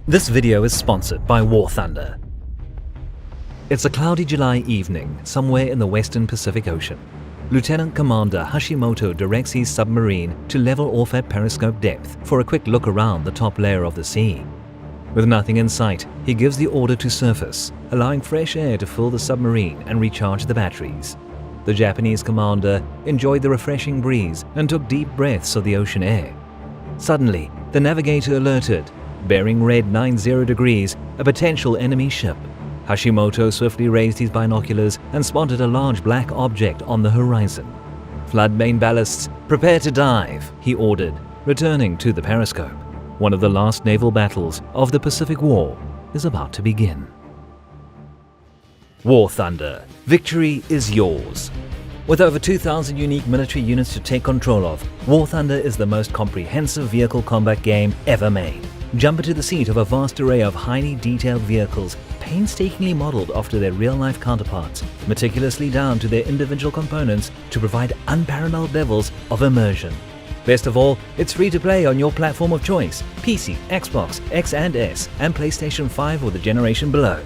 This video is sponsored by War Thunder. It's a cloudy July evening somewhere in the western Pacific Ocean. Lieutenant Commander Hashimoto directs his submarine to level off at periscope depth for a quick look around the top layer of the sea. With nothing in sight, he gives the order to surface, allowing fresh air to fill the submarine and recharge the batteries. The Japanese commander enjoyed the refreshing breeze and took deep breaths of the ocean air. Suddenly, the navigator alerted, bearing red 90 degrees, a potential enemy ship. Hashimoto swiftly raised his binoculars and spotted a large black object on the horizon. "Flood main ballasts, prepare to dive," he ordered, returning to the periscope. One of the last naval battles of the Pacific War is about to begin. War Thunder. Victory is yours. With over 2,000 unique military units to take control of, War Thunder is the most comprehensive vehicle combat game ever made. Jump into the seat of a vast array of highly detailed vehicles, painstakingly modeled after their real-life counterparts, meticulously down to their individual components to provide unparalleled levels of immersion. Best of all, it's free to play on your platform of choice: PC, Xbox, X and S, and PlayStation 5 or the generation below.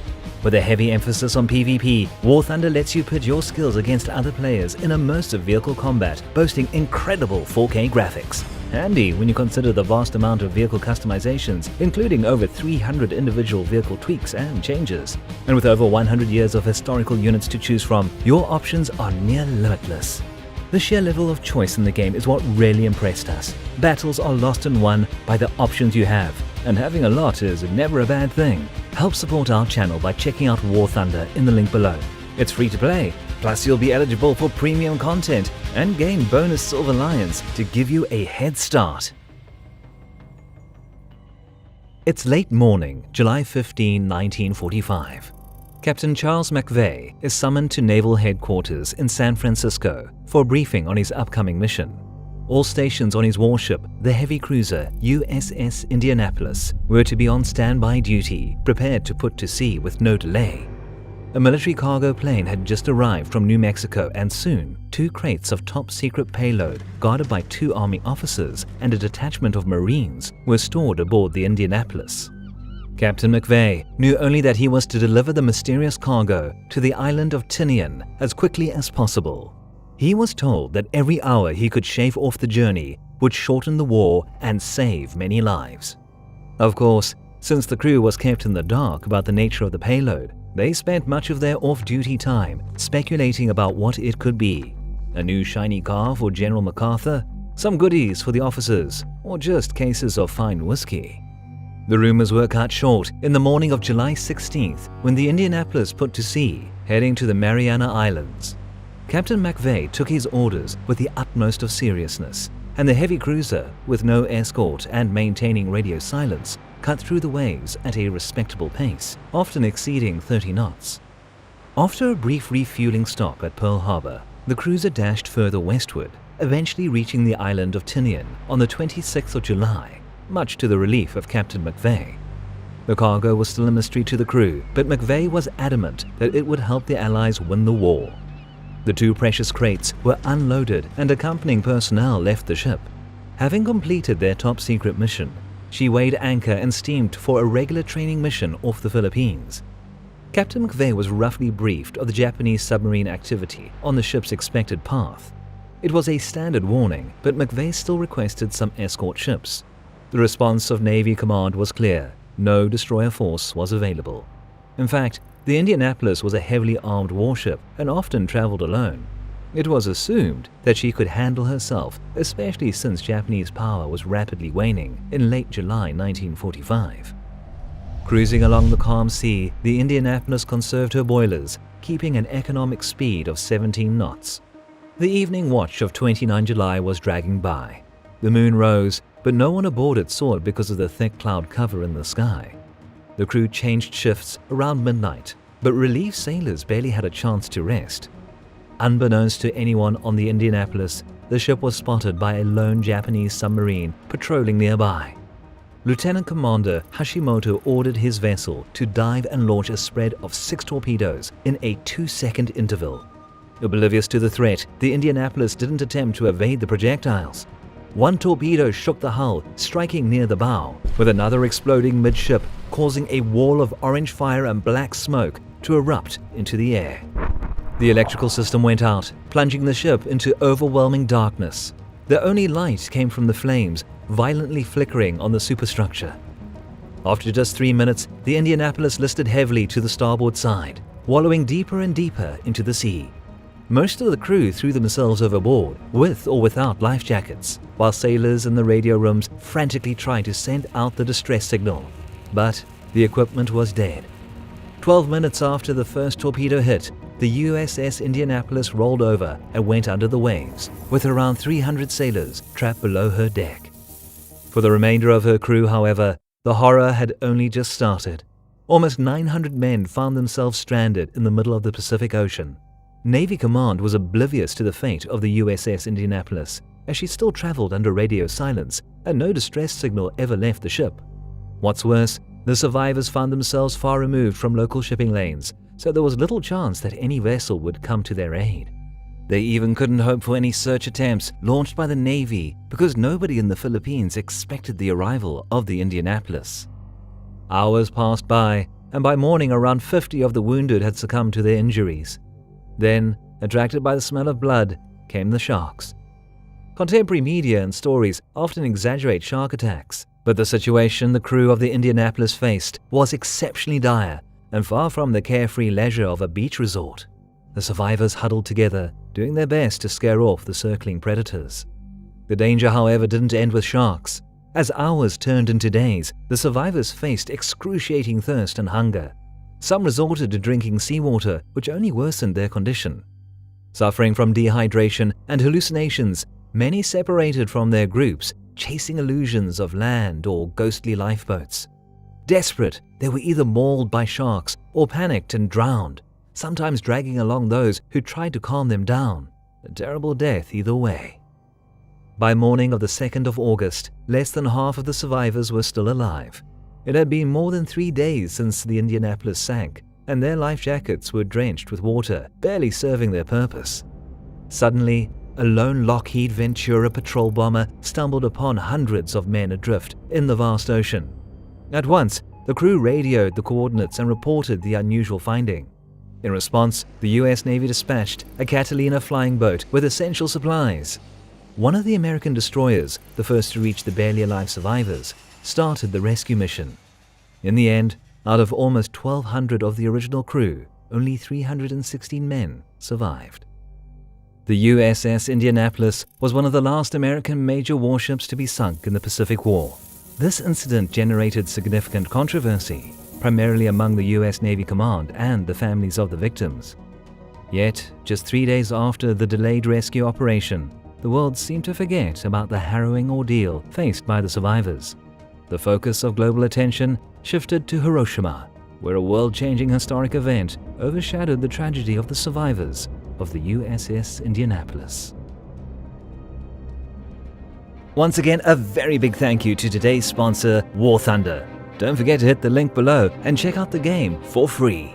With a heavy emphasis on PvP, War Thunder lets you pit your skills against other players in immersive vehicle combat, boasting incredible 4K graphics. Handy when you consider the vast amount of vehicle customizations, including over 300 individual vehicle tweaks and changes. And with over 100 years of historical units to choose from, your options are near limitless. The sheer level of choice in the game is what really impressed us. Battles are lost and won by the options you have, and having a lot is never a bad thing. Help support our channel by checking out War Thunder in the link below. It's free to play, plus you'll be eligible for premium content and gain bonus Silver Lions to give you a head start. It's late morning, July 15, 1945. Captain Charles McVeigh is summoned to Naval Headquarters in San Francisco for a briefing on his upcoming mission. All stations on his warship, the heavy cruiser USS Indianapolis, were to be on standby duty, prepared to put to sea with no delay. A military cargo plane had just arrived from New Mexico, and soon 2 crates of top-secret payload, guarded by 2 Army officers and a detachment of Marines, were stored aboard the Indianapolis. Captain McVeigh knew only that he was to deliver the mysterious cargo to the island of Tinian as quickly as possible. He was told that every hour he could shave off the journey would shorten the war and save many lives. Of course, since the crew was kept in the dark about the nature of the payload, they spent much of their off-duty time speculating about what it could be. A new shiny car for General MacArthur, some goodies for the officers, or just cases of fine whiskey. The rumors were cut short in the morning of July 16th when the Indianapolis put to sea, heading to the Mariana Islands. Captain McVeigh took his orders with the utmost of seriousness, and the heavy cruiser, with no escort and maintaining radio silence, cut through the waves at a respectable pace, often exceeding 30 knots. After a brief refueling stop at Pearl Harbor, the cruiser dashed further westward, eventually reaching the island of Tinian on the 26th of July, much to the relief of Captain McVeigh. The cargo was still a mystery to the crew, but McVeigh was adamant that it would help the Allies win the war. The 2 precious crates were unloaded and accompanying personnel left the ship. Having completed their top-secret mission, she weighed anchor and steamed for a regular training mission off the Philippines. Captain McVeigh was roughly briefed of the Japanese submarine activity on the ship's expected path. It was a standard warning, but McVeigh still requested some escort ships. The response of Navy Command was clear: no destroyer force was available. In fact, the Indianapolis was a heavily armed warship and often traveled alone. It was assumed that she could handle herself, especially since Japanese power was rapidly waning in late July 1945. Cruising along the calm sea, the Indianapolis conserved her boilers, keeping an economic speed of 17 knots. The evening watch of 29 July was dragging by. The moon rose, but no one aboard it saw it because of the thick cloud cover in the sky. The crew changed shifts around midnight, but relief sailors barely had a chance to rest. Unbeknownst to anyone on the Indianapolis, the ship was spotted by a lone Japanese submarine patrolling nearby. Lieutenant Commander Hashimoto ordered his vessel to dive and launch a spread of 6 torpedoes in a 2-second interval. Oblivious to the threat, the Indianapolis didn't attempt to evade the projectiles. One torpedo shook the hull, striking near the bow, with another exploding midship, causing a wall of orange fire and black smoke to erupt into the air. The electrical system went out, plunging the ship into overwhelming darkness. The only light came from the flames, violently flickering on the superstructure. After just 3 minutes, the Indianapolis listed heavily to the starboard side, wallowing deeper and deeper into the sea. Most of the crew threw themselves overboard, with or without life jackets, while sailors in the radio rooms frantically tried to send out the distress signal. But the equipment was dead. 12 minutes after the first torpedo hit, the USS Indianapolis rolled over and went under the waves, with around 300 sailors trapped below her deck. For the remainder of her crew, however, the horror had only just started. Almost 900 men found themselves stranded in the middle of the Pacific Ocean. Navy Command was oblivious to the fate of the USS Indianapolis, as she still traveled under radio silence and no distress signal ever left the ship. What's worse, the survivors found themselves far removed from local shipping lanes, so there was little chance that any vessel would come to their aid. They even couldn't hope for any search attempts launched by the Navy because nobody in the Philippines expected the arrival of the Indianapolis. Hours passed by, and by morning around 50 of the wounded had succumbed to their injuries. Then, attracted by the smell of blood, came the sharks. Contemporary media and stories often exaggerate shark attacks, but the situation the crew of the Indianapolis faced was exceptionally dire and far from the carefree leisure of a beach resort. The survivors huddled together, doing their best to scare off the circling predators. The danger, however, didn't end with sharks. As hours turned into days, the survivors faced excruciating thirst and hunger. Some resorted to drinking seawater, which only worsened their condition. Suffering from dehydration and hallucinations, many separated from their groups, chasing illusions of land or ghostly lifeboats. Desperate, they were either mauled by sharks or panicked and drowned, sometimes dragging along those who tried to calm them down. A terrible death either way. By morning of the 2nd of August, less than half of the survivors were still alive. It had been more than 3 days since the Indianapolis sank, and their life jackets were drenched with water, barely serving their purpose. Suddenly, a lone Lockheed Ventura patrol bomber stumbled upon hundreds of men adrift in the vast ocean. At once, the crew radioed the coordinates and reported the unusual finding. In response, the U.S. Navy dispatched a Catalina flying boat with essential supplies. One of the American destroyers, the first to reach the barely alive survivors, started the rescue mission. In the end, out of almost 1,200 of the original crew, only 316 men survived. The USS Indianapolis was one of the last American major warships to be sunk in the Pacific War. This incident generated significant controversy, primarily among the U.S. Navy Command and the families of the victims. Yet, just 3 days after the delayed rescue operation, the world seemed to forget about the harrowing ordeal faced by the survivors. The focus of global attention shifted to Hiroshima, where a world-changing historic event overshadowed the tragedy of the survivors of the USS Indianapolis. Once again, a very big thank you to today's sponsor, War Thunder. Don't forget to hit the link below and check out the game for free.